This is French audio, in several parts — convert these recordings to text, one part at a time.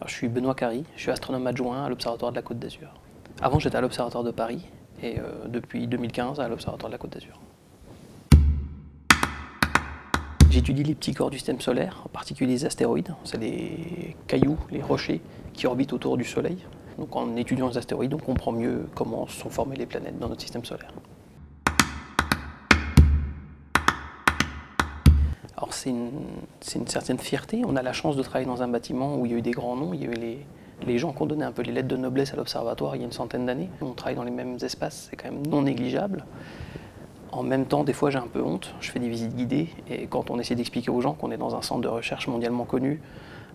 Alors, je suis Benoît Carry, je suis astronome adjoint à l'Observatoire de la Côte d'Azur. Avant, j'étais à l'Observatoire de Paris et depuis 2015 à l'Observatoire de la Côte d'Azur. J'étudie les petits corps du système solaire, en particulier les astéroïdes. C'est les cailloux, les rochers qui orbitent autour du Soleil. Donc en étudiant les astéroïdes, on comprend mieux comment sont formées les planètes dans notre système solaire. Alors c'est une certaine fierté. On a la chance de travailler dans un bâtiment où il y a eu des grands noms. Il y a eu les gens qui ont donné un peu les lettres de noblesse à l'Observatoire il y a une centaine d'années. On travaille dans les mêmes espaces, c'est quand même non négligeable. En même temps, des fois, j'ai un peu honte. Je fais des visites guidées et quand on essaie d'expliquer aux gens qu'on est dans un centre de recherche mondialement connu,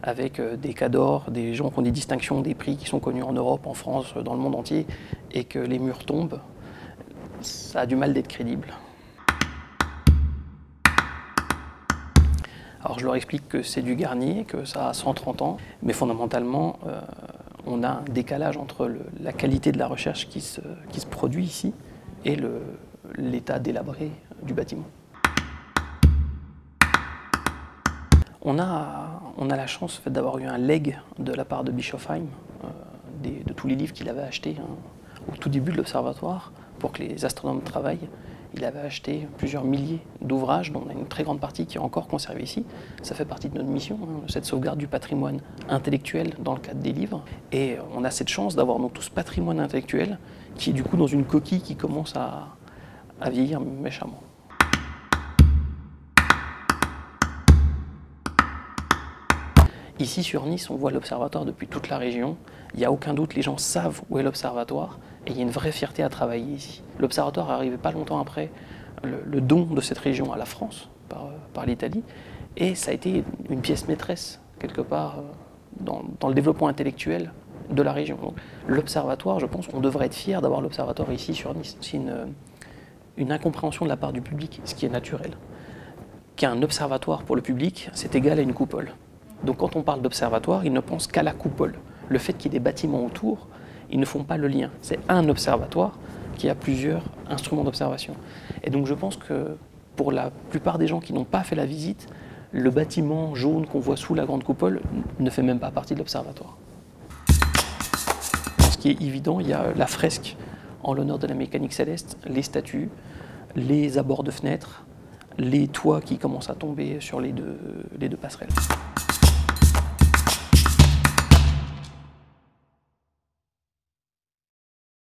avec des cadors, des gens qui ont des distinctions, des prix qui sont connus en Europe, en France, dans le monde entier, et que les murs tombent, ça a du mal d'être crédible. Alors je leur explique que c'est du Garnier, que ça a 130 ans, mais fondamentalement, on a un décalage entre la qualité de la recherche qui se produit ici et l'état délabré du bâtiment. On a la chance d'avoir eu un legs de la part de Bischofheim, de tous les livres qu'il avait achetés au tout début de l'observatoire pour que les astronomes travaillent. Il avait acheté plusieurs milliers d'ouvrages, dont on a une très grande partie qui est encore conservée ici. Ça fait partie de notre mission, cette sauvegarde du patrimoine intellectuel dans le cadre des livres. Et on a cette chance d'avoir tout ce patrimoine intellectuel qui est du coup dans une coquille qui commence à vieillir méchamment. Ici sur Nice, on voit l'observatoire depuis toute la région. Il n'y a aucun doute, les gens savent où est l'observatoire et il y a une vraie fierté à travailler ici. L'observatoire est arrivé pas longtemps après le don de cette région à la France par l'Italie et ça a été une pièce maîtresse quelque part dans le développement intellectuel de la région. L'observatoire, je pense qu'on devrait être fier d'avoir l'observatoire ici sur Nice. C'est une incompréhension de la part du public, ce qui est naturel. Qu'un observatoire pour le public, c'est égal à une coupole. Donc quand on parle d'observatoire, ils ne pensent qu'à la coupole. Le fait qu'il y ait des bâtiments autour, ils ne font pas le lien. C'est un observatoire qui a plusieurs instruments d'observation. Et donc je pense que pour la plupart des gens qui n'ont pas fait la visite, le bâtiment jaune qu'on voit sous la grande coupole ne fait même pas partie de l'observatoire. Ce qui est évident, il y a la fresque en l'honneur de la mécanique céleste, les statues, les abords de fenêtres, les toits qui commencent à tomber sur les deux passerelles.